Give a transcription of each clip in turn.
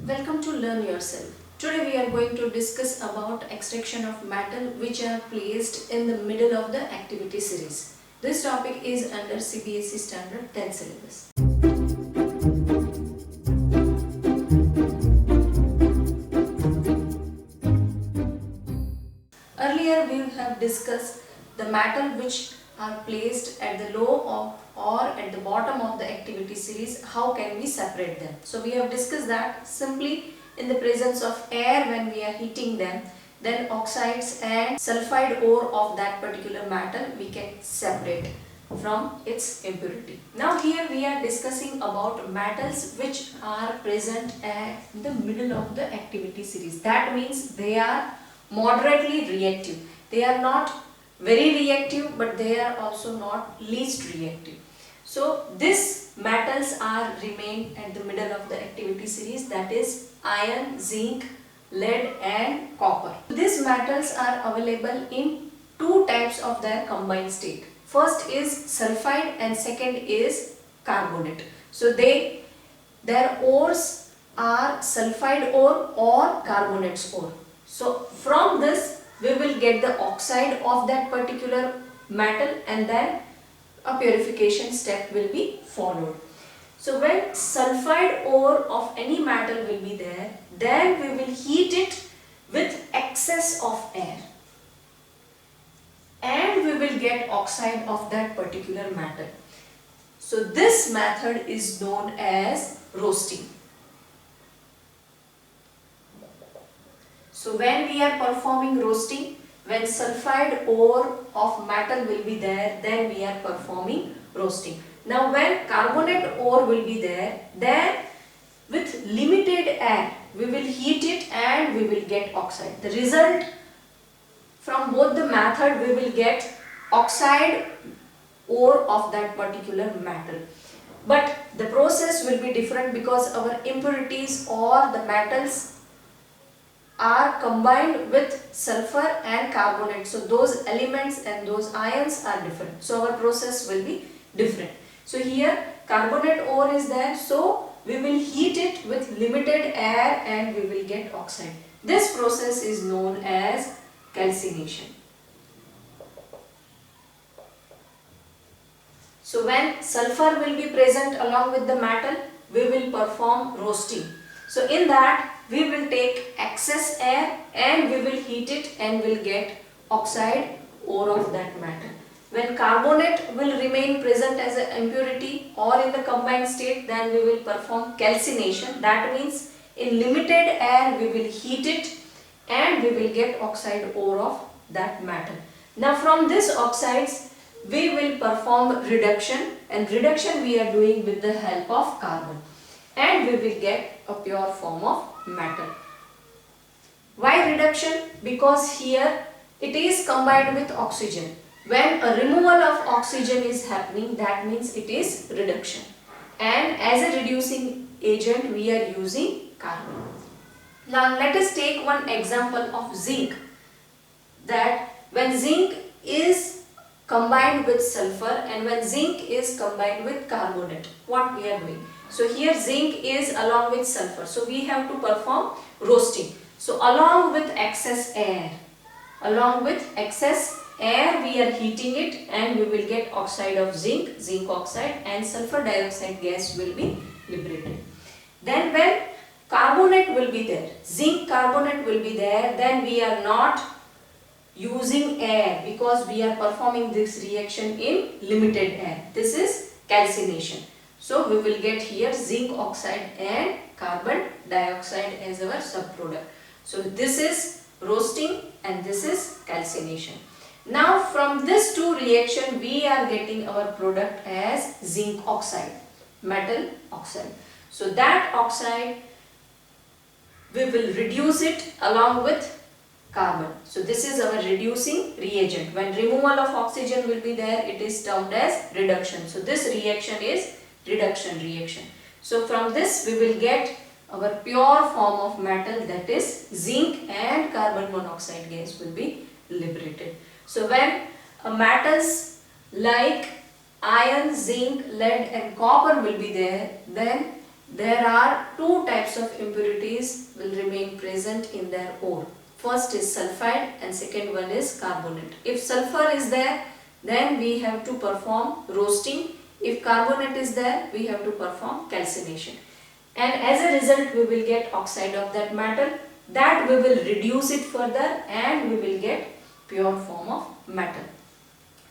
Welcome to Learn Yourself. Today we are going to discuss about extraction of metal which are placed in the middle of the activity series. This topic is under CBSE Standard 10 syllabus. Earlier we have discussed the metal which are placed at the low or at the bottom of the activity series. How can we separate them? So we have discussed that simply in the presence of air when we are heating them, then oxides and sulfide ore of that particular metal we can separate from its impurity. Now here we are discussing about metals which are present at the middle of the activity series. That means they are moderately reactive. They are not very reactive, but they are also not least reactive. So these metals are remain at the middle of the activity series, that is iron, zinc, lead and copper. These metals are available in two types of their combined state. First is sulfide and second is carbonate. So their ores are sulfide ore or carbonates ore. So from this we will get the oxide of that particular metal and then a purification step will be followed. So when sulfide ore of any metal will be there, then we will heat it with excess of air and we will get oxide of that particular metal. So this method is known as roasting. So when we are performing roasting, when sulfide ore of metal will be there, then we are performing roasting. Now when carbonate ore will be there, then with limited air, we will heat it and we will get oxide. The result from both the method, we will get oxide ore of that particular metal. But the process will be different because our impurities or the metals are combined with sulfur and carbonate. So those elements and those ions are different. So our process will be different. So here carbonate ore is there. So we will heat it with limited air and we will get oxide. This process is known as calcination. So when sulfur will be present along with the metal, we will perform roasting. So in that we will take excess air and we will heat it and will get oxide ore of that metal. When carbonate will remain present as an impurity or in the combined state, then we will perform calcination. That means in limited air we will heat it and we will get oxide ore of that metal. Now from this oxides we will perform reduction, and reduction we are doing with the help of carbon, and we will get a pure form of metal. Why reduction? Because here it is combined with oxygen. When a removal of oxygen is happening, that means it is reduction, and as a reducing agent we are using carbon. Now let us take one example of zinc, that when zinc is combined with sulfur and when zinc is combined with carbonate, what we are doing? So here zinc is along with sulfur, so we have to perform roasting. So along with excess air we are heating it and we will get oxide of zinc oxide, and sulfur dioxide gas will be liberated. Then when carbonate will be there, zinc carbonate will be there, then we are not using air because we are performing this reaction in limited air. This is calcination. So we will get here zinc oxide and carbon dioxide as our subproduct. So this is roasting and this is calcination. Now from this two reaction we are getting our product as zinc oxide, metal oxide. So that oxide we will reduce it along with carbon. So this is our reducing reagent. When removal of oxygen will be there, it is termed as reduction. So this reaction is reduction reaction. So from this we will get our pure form of metal, that is zinc, and carbon monoxide gas will be liberated. So when metals like iron, zinc, lead and copper will be there, then there are two types of impurities will remain present in their ore. First is sulfide and second one is carbonate. If sulfur is there, then we have to perform roasting. If carbonate is there, we have to perform calcination. And as a result, we will get oxide of that metal, that we will reduce it further and we will get pure form of metal.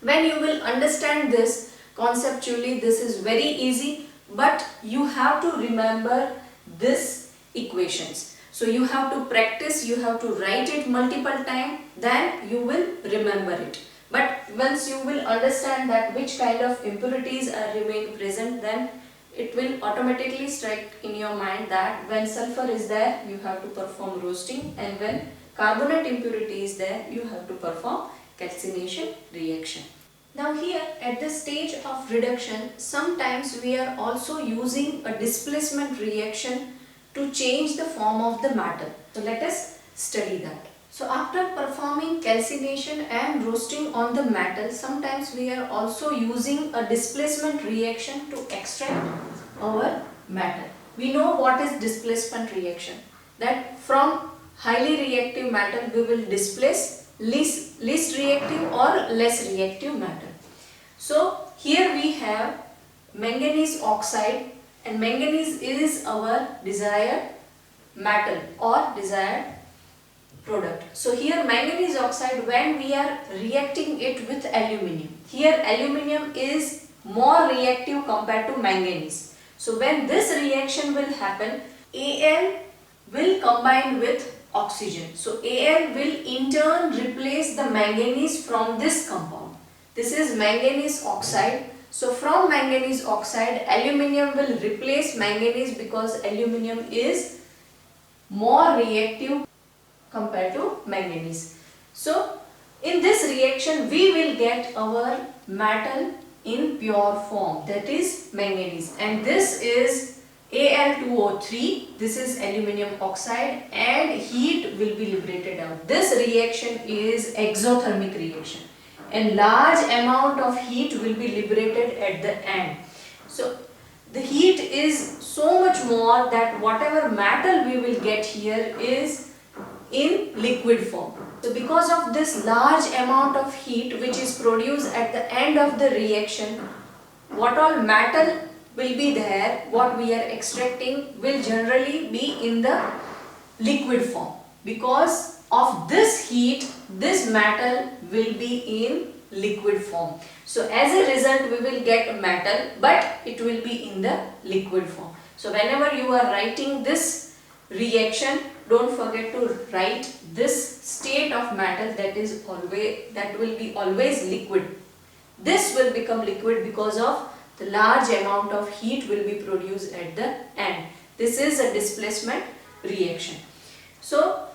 When you will understand this conceptually, this is very easy, but you have to remember this equations. So you have to practice, you have to write it multiple times, then you will remember it. But once you will understand that which kind of impurities are remain present, then it will automatically strike in your mind that when sulfur is there, you have to perform roasting, and when carbonate impurity is there, you have to perform calcination reaction. Now here at the stage of reduction, sometimes we are also using a displacement reaction to change the form of the metal. So let us study that. So after performing calcination and roasting on the metal, sometimes we are also using a displacement reaction to extract our metal. We know what is displacement reaction. That from highly reactive metal we will displace least reactive or less reactive metal. So here we have manganese oxide, and manganese is our desired metal or desired product. So here manganese oxide, when we are reacting it with aluminium, here aluminium is more reactive compared to manganese. So when this reaction will happen, Al will combine with oxygen. So Al will in turn replace the manganese from this compound. This is manganese oxide. So from manganese oxide, aluminium will replace manganese because aluminium is more reactive compared to manganese. So in this reaction we will get our metal in pure form, that is manganese, and this is Al2O3, this is aluminium oxide, and heat will be liberated out. This reaction is exothermic reaction and large amount of heat will be liberated at the end. So the heat is so much more that whatever metal we will get here is in liquid form. So because of this large amount of heat which is produced at the end of the reaction, what all metal will be there, what we are extracting will generally be in the liquid form. Because of this heat, this metal will be in liquid form. So as a result we will get metal, but it will be in the liquid form. So whenever you are writing this reaction, don't forget to write this state of metal, that will be always liquid. This will become liquid because of the large amount of heat will be produced at the end. This is a displacement reaction. So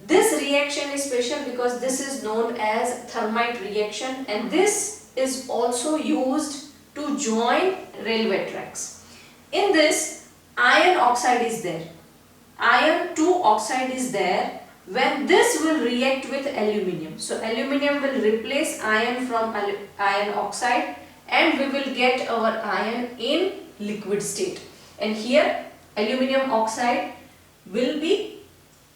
this reaction is special because this is known as thermite reaction, and this is also used to join railway tracks. In this, iron oxide is there. Iron 2 oxide is there. When this will react with aluminium, so aluminium will replace iron from iron oxide, and we will get our iron in liquid state. And here aluminium oxide will be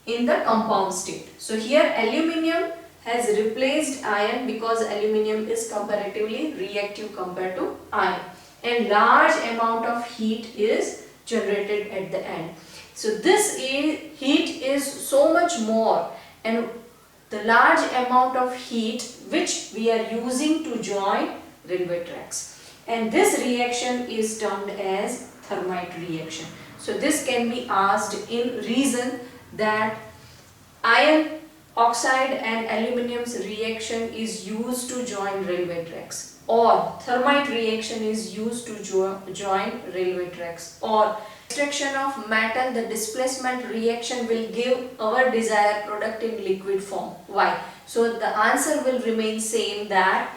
in the compound state. So here aluminium has replaced iron because aluminium is comparatively reactive compared to iron, and large amount of heat is generated at the end. So this heat is so much more, and the large amount of heat which we are using to join railway tracks, and this reaction is termed as thermite reaction. So this can be asked in reason that iron oxide and aluminium's reaction is used to join railway tracks, or thermite reaction is used to join railway tracks, or extraction of metal, the displacement reaction will give our desired product in liquid form. Why? So the answer will remain same, that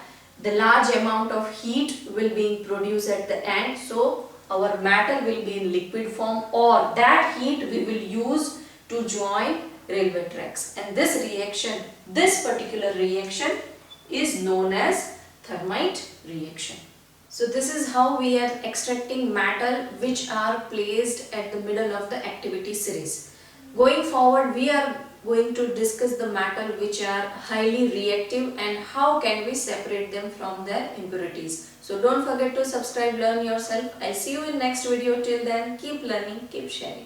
the large amount of heat will be produced at the end, so our metal will be in liquid form, or that heat we will use to join railway tracks. And this reaction, this particular reaction is known as thermite reaction. So this is how we are extracting metal which are placed at the middle of the activity series. Going forward, we are going to discuss the metal which are highly reactive and how can we separate them from their impurities. So don't forget to subscribe, learn yourself. I'll see you in next video. Till then, keep learning, keep sharing.